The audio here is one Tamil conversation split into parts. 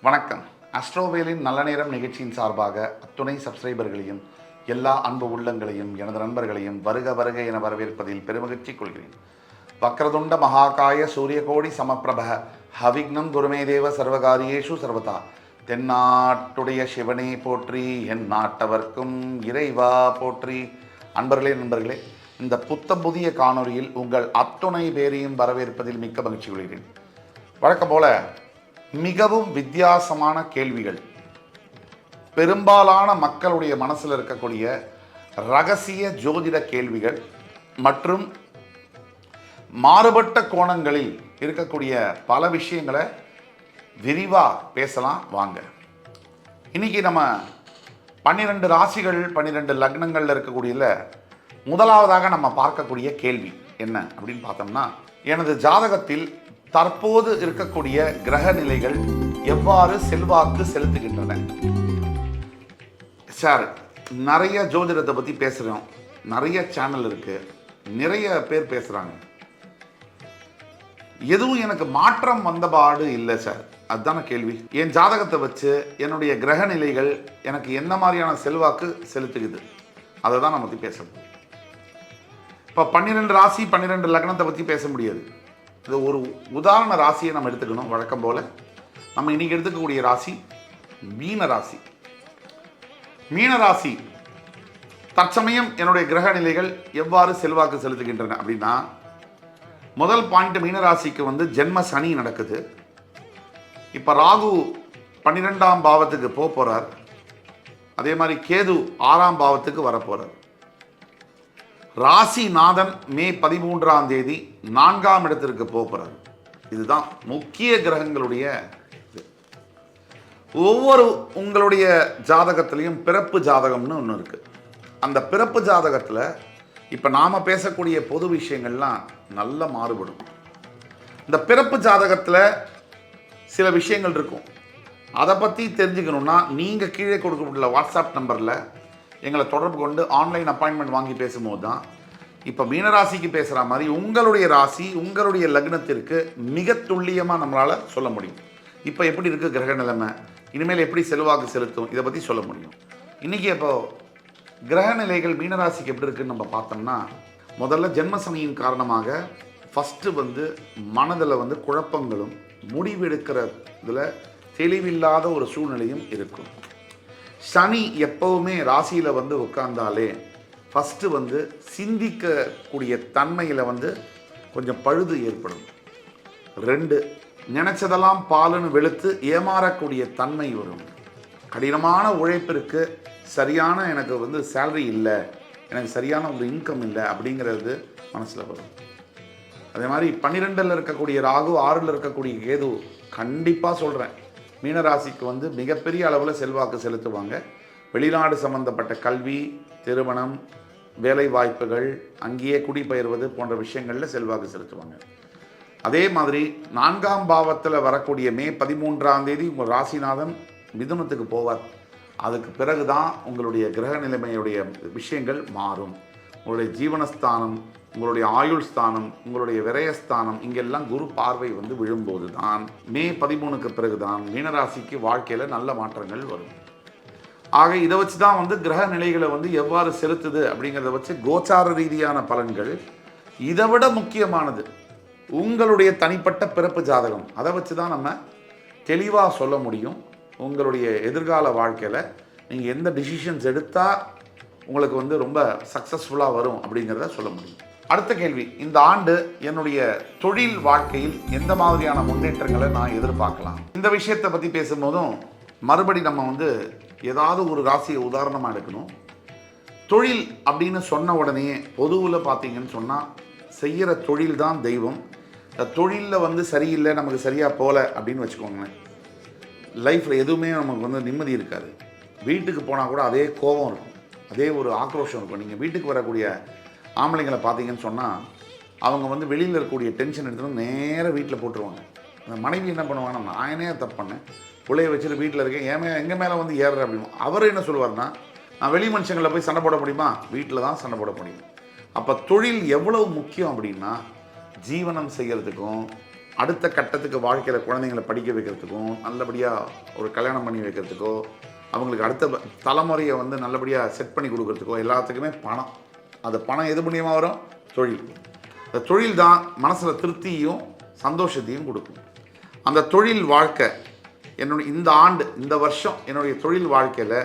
வணக்கம். அஸ்ட்ரோவேலின் நல்ல நேரம் நிகழ்ச்சியின் சார்பாக அத்துணை சப்ஸ்கிரைபர்களையும் எல்லா அன்பு உள்ளங்களையும் எனது நண்பர்களையும் வருக வருக என வரவேற்பதில் பெருமகிழ்ச்சி கொள்கிறேன். வக்ரதுண்ட மகாகாய சூரியகோடி சமப்பிரப ஹவிக்னம் குருமேதேவ சர்வகாரியேஷு சர்வதா. தென்னாட்டுடைய சிவனே போற்றி, என் நாட்டவர்க்கும் இறைவா போற்றி. நண்பர்களே, இந்த புதிய காணொலியில் உங்கள் அத்துணை பேரையும் வரவேற்பதில் மிக்க மகிழ்ச்சி கொள்கிறேன். வழக்கம் போல மிகவும் வித்தியாசமான கேள்விகள், பெரும்பாலான மக்களுடைய மனசில் இருக்கக்கூடிய ரகசிய ஜோதிட கேள்விகள் மற்றும் மாறுபட்ட கோணங்களில் இருக்கக்கூடிய பல விஷயங்களை விரிவாக பேசலாம் வாங்க. இன்னைக்கு நம்ம 12 ராசிகள் 12 லக்னங்களில் இருக்கக்கூடியதில் முதலாவதாக நம்ம பார்க்கக்கூடிய கேள்வி என்ன அப்படின்னு பார்த்தோம்னா, எனது ஜாதகத்தில் தற்போது இருக்கக்கூடிய கிரக நிலைகள் எவ்வாறு செல்வாக்கு செலுத்துகின்றன? சார், நிறைய ஜோதிடத்தை பற்றி பேசுகிறோம், நிறைய சேனல் இருக்கு, நிறைய பேர் பேசுகிறாங்க, எதுவும் எனக்கு மாற்றம் வந்தபாடு இல்லை சார். அதுதான கேள்வி. என் ஜாதகத்தை வச்சு என்னுடைய கிரக நிலைகள் எனக்கு என்ன மாதிரியான செல்வாக்கு செலுத்துகுது, அதை தான் நம்ம பற்றி பேசணும். இப்போ 12 ராசி 12 லக்னத்தை பற்றி பேச முடியாது. இது ஒரு உதாரண ராசியை நம்ம எடுத்துக்கணும். வழக்கம் போல் நம்ம இன்னைக்கு எடுத்துக்கக்கூடிய ராசி மீன ராசி. மீன ராசி தற்சமயம் என்னுடைய கிரக நிலைகள் எவ்வாறு செல்வாக்கு செலுத்துகின்றன அப்படின்னா, முதல் பாயிண்ட், மீனராசிக்கு ஜென்ம சனி நடக்குது. இப்போ ராகு 12ஆம் பாவத்துக்கு போகிறார். அதே மாதிரி கேது 6ஆம் பாவத்துக்கு வரப்போகிறார். ராசிநாதன் மே 13ஆம் தேதி 4ஆம் இடத்திற்கு போகிறார். இதுதான் முக்கிய கிரகங்களுடைய ஒவ்வொரு உங்களுடைய ஜாதகத்திலையும் பிறப்பு ஜாதகம்னு ஒன்று இருக்கு. அந்த பிறப்பு ஜாதகத்தில் இப்போ நாம் பேசக்கூடிய பொது விஷயங்கள்லாம் நல்ல மாறுபடும். இந்த பிறப்பு ஜாதகத்தில் சில விஷயங்கள் இருக்கும். அதை பற்றி தெரிஞ்சுக்கணுன்னா நீங்கள் கீழே கொடுக்கப்பட்டுள்ள வாட்ஸ்அப் நம்பரில் எங்களை தொடர்பு கொண்டு ஆன்லைன் அப்பாயின்மெண்ட் வாங்கி பேசும்போது தான் இப்போ மீனராசிக்கு பேசுகிற மாதிரி உங்களுடைய ராசி உங்களுடைய லக்னத்திற்கு மிக துல்லியமாக நம்மளால் சொல்ல முடியும். இப்போ எப்படி இருக்குது கிரக நிலைமை, இனிமேல் எப்படி செல்வாக்கு செலுத்தும், இதை பற்றி சொல்ல முடியும். இன்றைக்கி இப்போ கிரக நிலைகள் மீனராசிக்கு எப்படி இருக்குன்னு நம்ம பார்த்தோம்னா, முதல்ல ஜென்மசனியின் காரணமாக ஃபஸ்ட்டு மனதில் குழப்பங்களும் முடிவெடுக்கிறதுல தெளிவில்லாத ஒரு சூழ்நிலையும் இருக்கும். சனி எப்பவுமே ராசியில் உட்கார்ந்தாலே ஃபஸ்ட்டு சிந்திக்கக்கூடிய தன்மையில் கொஞ்சம் பழுது ஏற்படும். 2, நினைச்சதெல்லாம் பாலுன்னு வெளுத்து ஏமாறக்கூடிய தன்மை வரும். கடினமான உழைப்பிற்கு சரியான எனக்கு சேலரி இல்லை, எனக்கு சரியான ஒரு இன்கம் இல்லை அப்படிங்கிறது மனசில் வரும். அதே மாதிரி 12ல் இருக்கக்கூடிய ராகு 6ல் இருக்கக்கூடிய கேது கண்டிப்பாக சொல்கிறேன், மீனராசிக்கு மிகப்பெரிய அளவில் செல்வாக்கு செலுத்துவாங்க. வெளிநாடு சம்பந்தப்பட்ட கல்வி, திருமணம், வேலை வாய்ப்புகள், அங்கேயே குடிபெயர்வது போன்ற விஷயங்களில் செல்வாக்கு செலுத்துவாங்க. அதே மாதிரி 4ஆம் பாவத்தில் வரக்கூடிய மே 13ஆம் தேதி உங்கள் ராசிநாதன் மிதுனத்துக்கு போவார். அதுக்கு பிறகு தான் உங்களுடைய கிரக நிலைமையுடைய விஷயங்கள் மாறும். உங்களுடைய ஜீவனஸ்தானம், உங்களுடைய ஆயுள் ஸ்தானம், உங்களுடைய விரயஸ்தானம், இங்கெல்லாம் குரு பார்வை விழும்போது தான் மே 13க்கு பிறகு தான் மீனராசிக்கு வாழ்க்கையில் நல்ல மாற்றங்கள் வரும். ஆக இதை வச்சு தான் கிரக நிலைகளை எவ்வாறு செலுத்துது அப்படிங்கிறத வச்சு கோச்சார ரீதியான பலன்கள். இதை விட முக்கியமானது உங்களுடைய தனிப்பட்ட பிறப்பு ஜாதகம். அதை வச்சு தான் நம்ம தெளிவாக சொல்ல முடியும். உங்களுடைய எதிர்கால வாழ்க்கையில் நீங்கள் எந்த டிசிஷன்ஸ் எடுத்தால் உங்களுக்கு ரொம்ப சக்ஸஸ்ஃபுல்லாக வரும் அப்படிங்கிறத சொல்ல முடியும். அடுத்த கேள்வி, இந்த ஆண்டு என்னுடைய தொழில் வாழ்க்கையில் எந்த மாதிரியான முன்னேற்றங்களை நான் எதிர்பார்க்கலாம்? இந்த விஷயத்தை பற்றி பேசும்போதும் மறுபடி நம்ம ஏதாவது ஒரு ராசியை உதாரணமாக எடுக்கணும். தொழில் அப்படின்னு சொன்ன உடனே பொதுவில் பார்த்தீங்கன்னு சொன்னால் செய்கிற தொழில் தான் தெய்வம். இந்த தொழிலில் சரியில்லை, நமக்கு சரியாக போகல அப்படின்னு வச்சுக்கோங்களேன், லைஃப்பில் எதுவுமே நமக்கு நிம்மதி இருக்காது. வீட்டுக்கு போனால் கூட அதே கோபம் இருக்கும், அதே ஒரு ஆக்ரோஷம் இருக்கும். நீங்கள் வீட்டுக்கு வரக்கூடிய ஆம்பளைங்களை பார்த்தீங்கன்னு சொன்னால் அவங்க வெளியில் இருக்கக்கூடிய டென்ஷன் எடுத்துகிட்டு நேராக வீட்டில் போட்டுருவாங்க. அந்த மனைவி என்ன பண்ணுவாங்கன்னா, நான் என்ன தப்பு பண்ணேன், பிள்ளைய வச்சுட்டு வீட்டில் இருக்கேன், எங்கள் மேலே ஏறுற அப்படின்னு. அவர் என்ன சொல்லுவார்னா, நான் வெளி மனுஷங்களை போய் சண்டை போட முடியுமா, வீட்டில் தான் சண்டை போட முடியும். அப்போ தொழில் எவ்வளவு முக்கியம் அப்படின்னா, ஜீவனம் செய்கிறதுக்கும் அடுத்த கட்டத்துக்கு வாழ்க்கையில் குழந்தைங்களை படிக்க வைக்கிறதுக்கும் நல்லபடியாக ஒரு கல்யாணம் பண்ணி வைக்கிறதுக்கோ அவங்களுக்கு அடுத்த தலைமுறையை வந்து நல்லபடியாக செட் பண்ணி கொடுக்கறதுக்கோ எல்லாத்துக்குமே பணம். அது பணம் எது மூலியமாக வரும்? தொழில். அந்த தொழில் தான் மனசில் திருப்தியும் சந்தோஷத்தையும் கொடுக்கும். அந்த தொழில் வாழ்க்கை என்னுடைய இந்த ஆண்டு இந்த வருஷம் என்னுடைய தொழில் வாழ்க்கையில்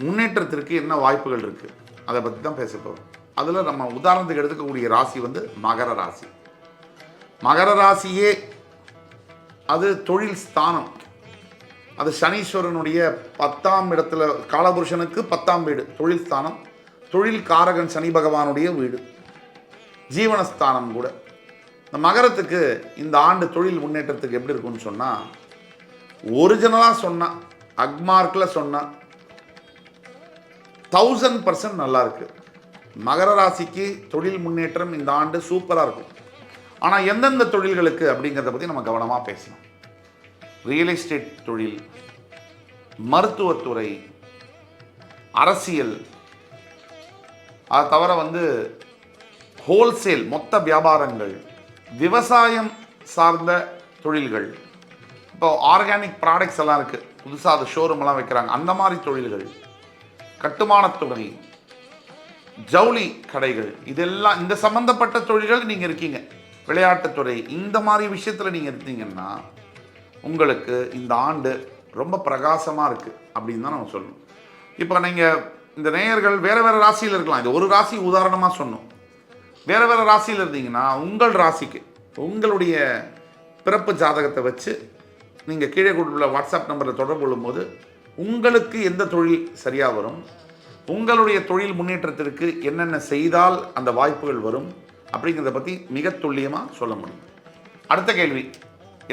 முன்னேற்றத்திற்கு என்ன வாய்ப்புகள் இருக்குது அதை பற்றி தான் பேச போகிறோம். அதில் நம்ம உதாரணத்துக்கு எடுத்துக்கக்கூடிய ராசி வந்து மகர ராசி. மகர ராசியே அது தொழில் ஸ்தானம். அது சனீஸ்வரனுடைய 10ஆம் இடத்துல, காலபுருஷனுக்கு 10ஆம் வீடு தொழில் ஸ்தானம். தொழில் காரகன் சனி பகவானுடைய வீடு, ஜீவனஸ்தானம் கூட. இந்த மகரத்துக்கு இந்த ஆண்டு தொழில் முன்னேற்றத்துக்கு எப்படி இருக்குன்னு சொன்னால், ஒரிஜினலாக சொன்னால் அக்மார்க்கில் சொன்னால் 1000% நல்லா இருக்கு. மகர ராசிக்கு தொழில் முன்னேற்றம் இந்த ஆண்டு சூப்பராக இருக்கும். ஆனால் எந்தெந்த தொழில்களுக்கு அப்படிங்கிறத பற்றி நம்ம கவனமாக பேசணும். ரியல் எஸ்டேட் தொழில், மருத்துவத்துறை, அரசியல், அதை தவிர வந்து ஹோல்சேல் மொத்த வியாபாரங்கள், விவசாயம் சார்ந்த தொழில்கள், இப்போ ஆர்கானிக் ப்ராடக்ட்ஸ் எல்லாம் இருக்குது, புதுசாக அது ஷோரூம்லாம் வைக்கிறாங்க, அந்த மாதிரி தொழில்கள், கட்டுமானத்துறை, ஜவுளி கடைகள், இதெல்லாம் இந்த சம்மந்தப்பட்ட தொழில்கள் நீங்கள் இருக்கீங்க. விளையாட்டுத்துறை, இந்த மாதிரி விஷயத்தில் நீங்கள் இருந்தீங்கன்னா உங்களுக்கு இந்த ஆண்டு ரொம்ப பிரகாசமாக இருக்குது அப்படின்னு தான் நம்ம சொல்லணும். இப்போ நீங்கள் இந்த நேயர்கள் வேறு வேறு ராசியில் இருக்கலாம். இது ஒரு ராசி உதாரணமாக சொன்னோம். வேறு வேறு ராசியில் இருந்தீங்கன்னா உங்கள் ராசிக்கு உங்களுடைய பிறப்பு ஜாதகத்தை வச்சு நீங்கள் கீழே கொடுத்துள்ள வாட்ஸ்அப் நம்பரில் தொடர்பு கொள்ளும்போது உங்களுக்கு எந்த தொழில் சரியாக வரும், உங்களுடைய தொழில் முன்னேற்றத்திற்கு என்னென்ன செய்தால் அந்த வாய்ப்புகள் வரும் அப்படிங்கிறத பற்றி மிக துல்லியமாக சொல்ல முடியும். அடுத்த கேள்வி,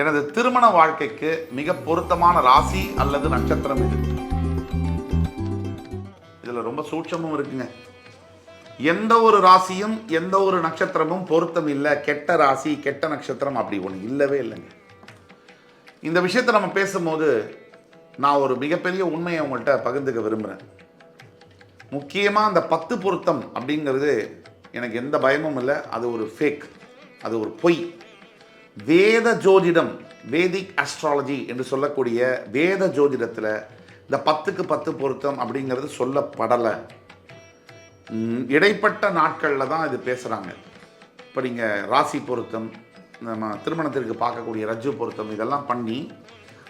எனது திருமண வாழ்க்கைக்கு மிக பொருத்தமான ராசி அல்லது நட்சத்திரம் இது? இதில் ரொம்ப சூட்சமும் இருக்குங்க. எந்த ஒரு ராசியும் எந்த ஒரு நட்சத்திரமும் பொருத்தம் இல்லை. கெட்ட ராசி கெட்ட நட்சத்திரம் அப்படி ஒன்று இல்லவே இல்லைங்க. இந்த விஷயத்தை நம்ம பேசும்போது நான் ஒரு மிகப்பெரிய உண்மையை உங்கள்கிட்ட பகிர்ந்துக்க விரும்புகிறேன். முக்கியமாக அந்த 10 பொருத்தம் அப்படிங்கிறது எனக்கு எந்த பயமும் இல்லை. அது ஒரு ஃபேக், அது ஒரு பொய். வேத ஜோதிடம், வேதிக் அஸ்ட்ராலஜி என்று சொல்லக்கூடிய வேத ஜோதிடத்தில் இந்த 10க்கு 10 பொருத்தம் அப்படிங்கிறது சொல்லப்படலை. இடைப்பட்ட நாட்களில் தான் இது பேசுகிறாங்க. இப்போ நீங்கள் ராசி பொருத்தம், நம்ம திருமணத்திற்கு பார்க்கக்கூடிய ரஜ்ஜு பொருத்தம், இதெல்லாம் பண்ணி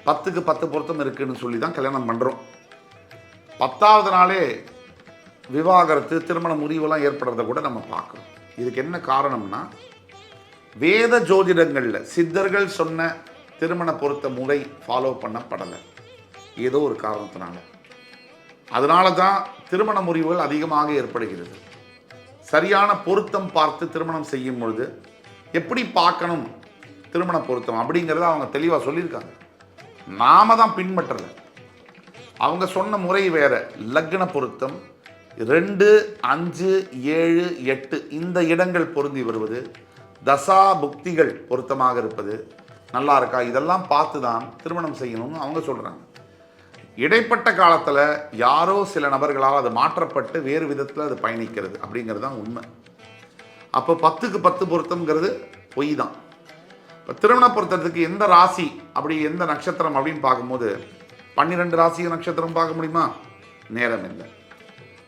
10க்கு 10 பொருத்தம் இருக்குதுன்னு சொல்லி தான் கல்யாணம் பண்ணுறோம். 10ஆவது நாளே விவாகரத்து, திருமண முறிவெல்லாம் ஏற்படுறத கூட நம்ம பார்க்குறோம். இதுக்கு என்ன காரணம்னா, வேத ஜோதிடங்களில் சித்தர்கள் சொன்ன திருமண பொருத்த முறை ஃபாலோ பண்ணப்படலை ஏதோ ஒரு காரணத்தினால. அதனால தான் திருமண முறிவுகள் அதிகமாக ஏற்படுகிறது. சரியான பொருத்தம் பார்த்து திருமணம் செய்யும் பொழுது எப்படி பார்க்கணும் திருமண பொருத்தம் அப்படிங்கிறத அவங்க தெளிவாக சொல்லியிருக்காங்க. நாம தான் பின்பற்றலை. அவங்க சொன்ன முறை வேற. லக்ன பொருத்தம் 2, 5, 7, 8 இந்த இடங்கள் பொருந்தி வருவது, தசா புக்திகள் பொருத்தமாக இருப்பது, நல்லா இருக்கா, இதெல்லாம் பார்த்து தான் திருமணம் செய்யணும்னு அவங்க சொல்கிறாங்க. இடைப்பட்ட காலத்தில் யாரோ சில நபர்களால் அது மாற்றப்பட்டு வேறு விதத்தில் அது பயணிக்கிறது அப்படிங்கிறது தான் உண்மை. அப்போ 10க்கு 10 பொருத்தம்ங்கிறது பொய் தான். இப்போ திருமண பொருத்தத்துக்கு எந்த ராசி அப்படி எந்த நட்சத்திரம் அப்படின்னு பார்க்கும்போது 12 ராசி நட்சத்திரம் பார்க்க முடியுமா? நேரம் இல்லை.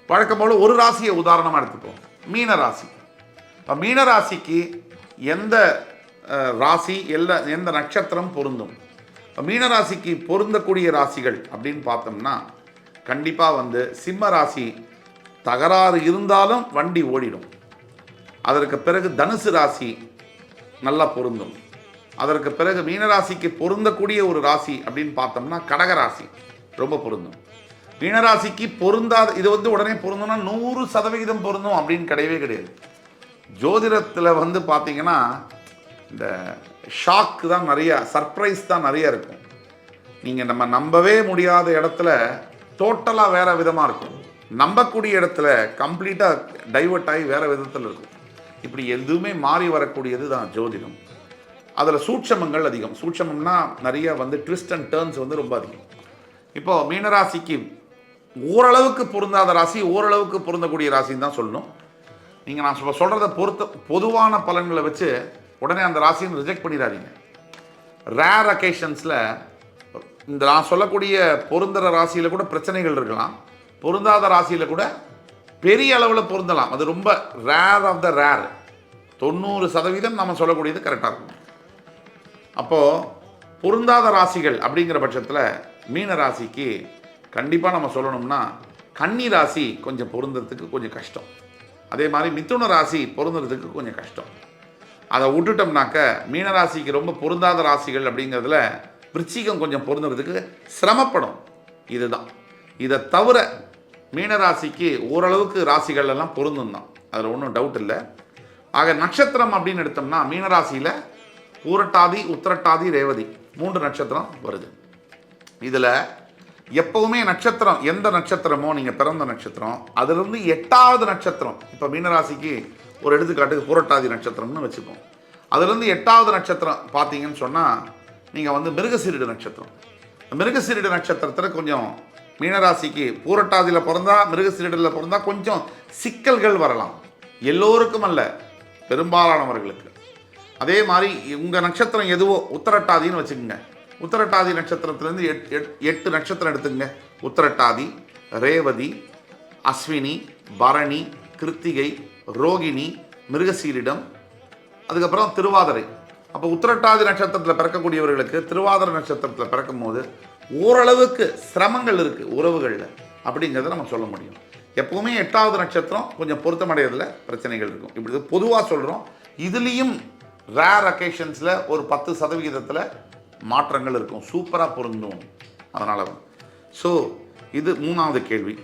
வழக்கம் போல் ஒரு ராசியை உதாரணமாக எடுத்துப்போம். மீன ராசி. இப்போ மீன ராசிக்கு எந்த ராசி எந்த நட்சத்திரம் பொருந்தும்? இப்போ மீன ராசிக்கு பொருந்தக்கூடிய ராசிகள் அப்படின்னு பார்த்தோம்னா கண்டிப்பாக வந்து சிம்ம ராசி தகராறு இருந்தாலும் வண்டி ஓடிடும். அதற்கு பிறகு தனுசு ராசி நல்லா பொருந்தும். அதற்கு பிறகு மீனராசிக்கு பொருந்தக்கூடிய ஒரு ராசி அப்படின்னு பார்த்தோம்னா கடகராசி ரொம்ப பொருந்தும். மீனராசிக்கு பொருந்தாத, இது வந்து உடனே பொருந்தோம்னா 100% பொருந்தும் அப்படின்னு கிடையவே கிடையாது. ஜோதிடத்தில் வந்து பார்த்தீங்கன்னா இந்த ஷாக்கு தான் நிறைய, சர்ப்ரைஸ் தான் நிறைய இருக்கும். நீங்கள் நம்ம நம்பவே முடியாத இடத்துல டோட்டலாக வேறு விதமாக இருக்கும். நம்பக்கூடிய இடத்துல கம்ப்ளீட்டாக டைவர்ட் ஆகி வேறு விதத்தில் இருக்கும். இப்படி எதுவுமே மாறி வரக்கூடியது தான் ஜோதிடம். அதில் சூட்சமங்கள் அதிகம். சூட்சமம்னா நிறைய வந்து ட்விஸ்ட் அண்ட் டேர்ன்ஸ் வந்து ரொம்ப அதிகம். இப்போது மீனராசிக்கு ஓரளவுக்கு பொருந்தாத ராசி, ஓரளவுக்கு பொருந்தக்கூடிய ராசின்னு தான் சொல்லணும். நீங்கள் நான் சொல்கிறத பொறுத்த பொதுவான பலன்களை வச்சு உடனே அந்த ராசின்னு ரிஜெக்ட் பண்ணிடாதீங்க. ரேர் அக்கேஷன்ஸில் இந்த நான் சொல்லக்கூடிய பொருந்துகிற ராசியில் கூட பிரச்சனைகள் இருக்கலாம், பொருந்தாத ராசியில் கூட பெரிய அளவில் பொருந்தலாம். அது ரொம்ப ரேர் ஆஃப் த ரேர். 90% நம்ம சொல்லக்கூடியது கரெக்டாக இருக்கும். அப்போது பொருந்தாத ராசிகள் அப்படிங்கிற பட்சத்தில் மீன ராசிக்கு கண்டிப்பாக நம்ம சொல்லணும்னா கன்னி ராசி கொஞ்சம் பொருந்துறதுக்கு கொஞ்சம் கஷ்டம். அதே மாதிரி மிதுன ராசி பொருந்துறதுக்கு கொஞ்சம் கஷ்டம். அதை விட்டுட்டோம்னாக்க மீனராசிக்கு ரொம்ப பொருந்தாத ராசிகள் அப்படிங்கிறதுல விருச்சிகம் கொஞ்சம் பொருந்துறதுக்கு சிரமப்படும். இதுதான். இதை தவிர மீனராசிக்கு ஓரளவுக்கு ராசிகள் எல்லாம் பொருந்தும் தான், அதில் ஒன்றும் டவுட் இல்லை. ஆக நட்சத்திரம் அப்படின்னு எடுத்தோம்னா மீனராசியில் பூரட்டாதி, உத்திரட்டாதி, ரேவதி 3 நட்சத்திரம் வருது. இதில் எப்போவுமே நட்சத்திரம் எந்த நட்சத்திரமோ நீங்கள் பிறந்த நட்சத்திரம் அதிலிருந்து 8வது நட்சத்திரம், இப்போ மீனராசிக்கு ஒரு எடுத்துக்காட்டுக்கு பூரட்டாதி நட்சத்திரம்னு வச்சுப்போம். அதுலேருந்து 8வது நட்சத்திரம் பார்த்தீங்கன்னு சொன்னால் நீங்கள் வந்து மிருகசீரிட நட்சத்திரம். மிருகசீரிட நட்சத்திரத்தில் கொஞ்சம் மீனராசிக்கு பூரட்டாதியில் பிறந்தா மிருகசீரிடில் பிறந்தா கொஞ்சம் சிக்கல்கள் வரலாம். எல்லோருக்கும் அல்ல, பெரும்பாலானவர்களுக்கு. அதே மாதிரி உங்கள் நட்சத்திரம் எதுவோ உத்திரட்டாதின்னு வச்சுக்கோங்க. உத்திரட்டாதி நட்சத்திரத்திலேருந்து 8 நட்சத்திரம் எடுத்துங்க. உத்திரட்டாதி, ரேவதி, அஸ்வினி, பரணி, கிருத்திகை, ரோகிணி, மிருகசீரிடம், அதுக்கப்புறம் திருவாதிரை. அப்போ உத்திரட்டாதி நட்சத்திரத்தில் பிறக்கக்கூடியவர்களுக்கு திருவாதிரை நட்சத்திரத்தில் பிறக்கும் போது ஓரளவுக்கு சிரமங்கள் இருக்குது உறவுகளில் அப்படிங்கிறத நம்ம சொல்ல முடியும். எப்போவுமே 8வது நட்சத்திரம் கொஞ்சம் பொருத்தமடைகிறதுல பிரச்சனைகள் இருக்கும். இப்படி பொதுவாக சொல்கிறோம். இதுலேயும் ரேர் அக்கேஷன்ஸில் ஒரு 10% மாற்றங்கள் இருக்கும். சூப்பராக பொருந்தும். அதனால ஸோ இது 3வது கேள்வி.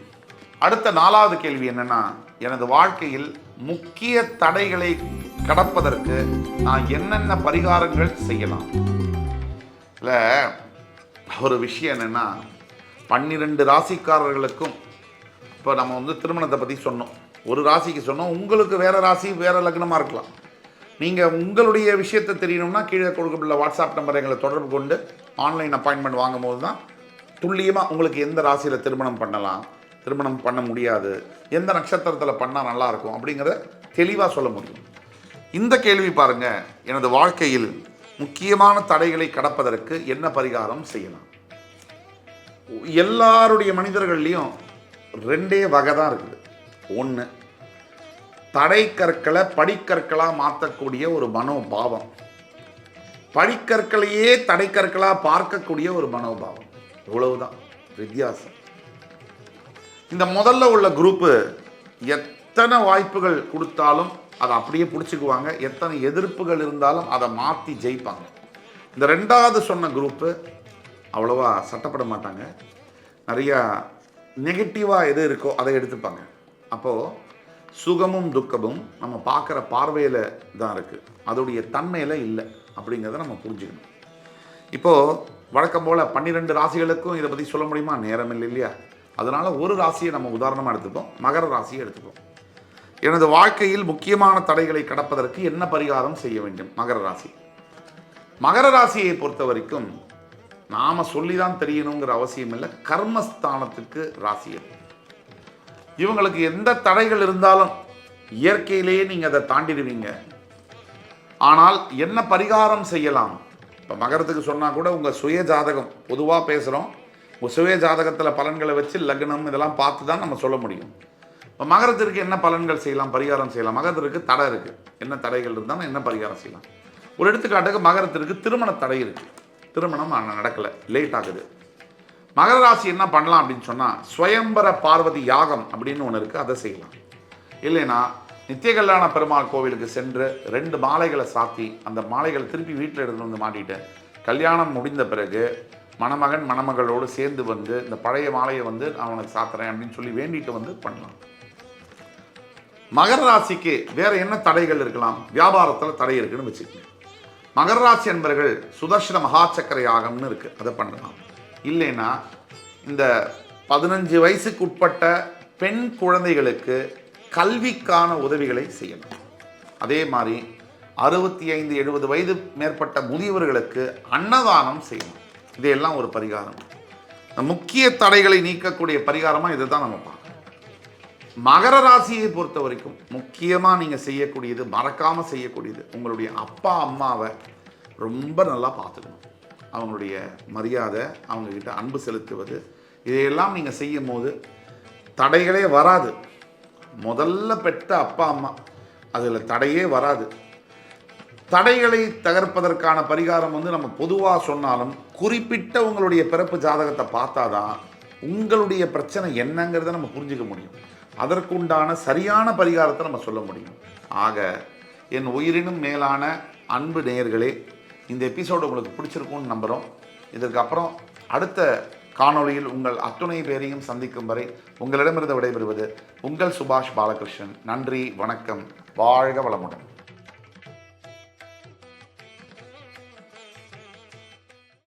அடுத்த 4வது கேள்வி என்னென்னா, எனது வாழ்க்கையில் முக்கிய தடைகளை கடப்பதற்கு நான் என்னென்ன பரிகாரங்கள் செய்யலாம்? இல்லை, ஒரு விஷயம் என்னென்னா 12 ராசிக்காரர்களுக்கும் இப்போ நம்ம வந்து திருமணத்தை பற்றி சொன்னோம். ஒரு ராசிக்கு சொன்னோம். உங்களுக்கு வேறு ராசி வேறு லக்னமாக இருக்கலாம். நீங்கள் உங்களுடைய விஷயத்தை தெரியணும்னா கீழே கொடுக்கப்பட்ட வாட்ஸ்அப் நம்பரை எங்களை தொடர்பு கொண்டு ஆன்லைன் அப்பாயின்மெண்ட் வாங்கும் போது தான் துல்லியமாக உங்களுக்கு எந்த ராசியில் திருமணம் பண்ணலாம், திருமணம் பண்ண முடியாது, எந்த நட்சத்திரத்தில் பண்ணால் நல்லாயிருக்கும் அப்படிங்கிறத தெளிவாக சொல்ல முடியும். இந்த கேள்வி பாருங்கள், எனது வாழ்க்கையில் முக்கியமான தடைகளை கடப்பதற்கு என்ன பரிகாரம் செய்யலாம்? எல்லாருடைய மனிதர்கள்லேயும் 2 வகை தான் இருக்குது. ஒன்று, தடை கற்களை படிக்கற்களாக மாற்றக்கூடிய ஒரு மனோபாவம், படிக்கற்களையே தடைக்கற்களாக பார்க்கக்கூடிய ஒரு மனோபாவம். இவ்வளவுதான் வித்தியாசம். இந்த முதல்ல உள்ள குரூப்பு எத்தனை வாய்ப்புகள் கொடுத்தாலும் அதை அப்படியே பிடிச்சிக்குவாங்க, எத்தனை எதிர்ப்புகள் இருந்தாலும் அதை மாற்றி ஜெயிப்பாங்க. இந்த 2வது சொன்ன குரூப்பு அவ்வளோவா சட்டப்பட மாட்டாங்க. நிறையா நெகட்டிவாக எது இருக்கோ அதை எடுத்துப்பாங்க. அப்போது சுகமும் துக்கமும் நம்ம பார்க்குற பார்வையில் தான் இருக்குது, அதோடைய தன்மையில் இல்லை அப்படிங்கிறத நம்ம புரிஞ்சுக்கணும். இப்போது வழக்கம் போல் 12 ராசிகளுக்கும் இதை பற்றி சொல்ல முடியுமா? நேரம் இல்லை இல்லையா? அதனால் ஒரு ராசியை நம்ம உதாரணமாக எடுத்துப்போம். மகர ராசியை எடுத்துப்போம். எனது வாழ்க்கையில் முக்கியமான தடைகளை கடப்பதற்கு என்ன பரிகாரம் செய்ய வேண்டும்? மகர ராசி. மகர ராசியை பொறுத்த வரைக்கும் நாம் சொல்லி தான் தெரியணுங்கிற அவசியம் இல்லை. கர்மஸ்தானத்துக்கு ராசி. இவங்களுக்கு எந்த தடைகள் இருந்தாலும் இயற்கையிலேயே நீங்கள் அதை தாண்டிடுவீங்க. ஆனால் என்ன பரிகாரம் செய்யலாம்? இப்போ மகரத்துக்கு சொன்னால் கூட உங்கள் சுய ஜாதகம் பொதுவாக பேசுகிறோம். உங்கள் சுய ஜாதகத்தில் பலன்களை வச்சு லக்னம் இதெல்லாம் பார்த்து தான் நம்ம சொல்ல முடியும். இப்போ மகரத்திற்கு என்ன பலன்கள் செய்யலாம், பரிகாரம் செய்யலாம்? மகரத்திற்கு தடை இருக்குது. என்ன தடைகள் இருந்தாலும் என்ன பரிகாரம் செய்யலாம்? ஒரு எடுத்துக்காட்டுக்கு மகரத்திற்கு திருமண தடை இருக்குது. திருமணம் நடக்கலை, லேட் ஆகுது. மகர ராசி என்ன பண்ணலாம் அப்படின்னு சொன்னால் ஸ்வயம்பர பார்வதி யாகம் அப்படின்னு ஒன்று இருக்குது, அதை செய்யலாம். இல்லைன்னா நித்திய கல்யாண பெருமாள் கோவிலுக்கு சென்று 2 மாலைகளை சாத்தி அந்த மாலைகளை திருப்பி வீட்டில் எடுத்து வந்து மாட்டிட்டு கல்யாணம் முடிந்த பிறகு மணமகன் மணமகளோடு சேர்ந்து வந்து இந்த பழைய மாலையை வந்து நான் உனக்கு சாத்துறேன் அப்படின்னு சொல்லி வேண்டிட்டு வந்து பண்ணலாம். மகர ராசிக்கு வேறு என்ன தடைகள் இருக்கலாம்? வியாபாரத்தில் தடை இருக்குன்னு வச்சுக்கோங்க. மகர ராசி என்பவர்கள் சுதர்சன மகாசக்கர யாகம்னு இருக்குது, அதை பண்ணலாம். இல்லைன்னா இந்த 15 வயசுக்கு உட்பட்ட பெண் குழந்தைகளுக்கு கல்விக்கான உதவிகளை செய்யணும். அதே மாதிரி 65-70 வயது மேற்பட்ட முதியவர்களுக்கு அன்னதானம் செய்யணும். இதையெல்லாம் ஒரு பரிகாரம். முக்கிய தடைகளை நீக்கக்கூடிய பரிகாரமாக இதை தான் நம்ம பார்க்கணும். மகர ராசியை பொறுத்த வரைக்கும் முக்கியமாக நீங்கள் செய்யக்கூடியது, மறக்காமல் செய்யக்கூடியது, உங்களுடைய அப்பா அம்மாவை ரொம்ப நல்லா பார்த்துக்கணும். அவங்களுடைய மரியாதை, அவங்கக்கிட்ட அன்பு செலுத்துவது, இதையெல்லாம் நீங்கள் செய்யும் போது தடைகளே வராது. முதல்ல பெற்ற அப்பா அம்மா, அதில் தடையே வராது. தடைகளை தகர்ப்பதற்கான பரிகாரம் நம்ம பொதுவாக சொன்னாலும் குறிப்பிட்ட உங்களுடைய பிறப்பு ஜாதகத்தை பார்த்தாதான் உங்களுடைய பிரச்சனை என்னங்கிறத நம்ம புரிஞ்சுக்க முடியும். அதற்குண்டான சரியான பரிகாரத்தை நம்ம சொல்ல முடியும். ஆக என் உயிரினும் மேலான அன்பு நேயர்களே, இந்த எபிசோடு உங்களுக்கு பிடிச்சிருக்கும்னு நம்புகிறோம். இதற்கப்புறம் அடுத்த காணொளியில் உங்கள் அத்துணை பேரையும் சந்திக்கும் வரை உங்களிடமிருந்து விடைபெறுவது உங்கள் சுபாஷ் பாலகிருஷ்ணன். நன்றி, வணக்கம், வாழ்க வளமுடன்.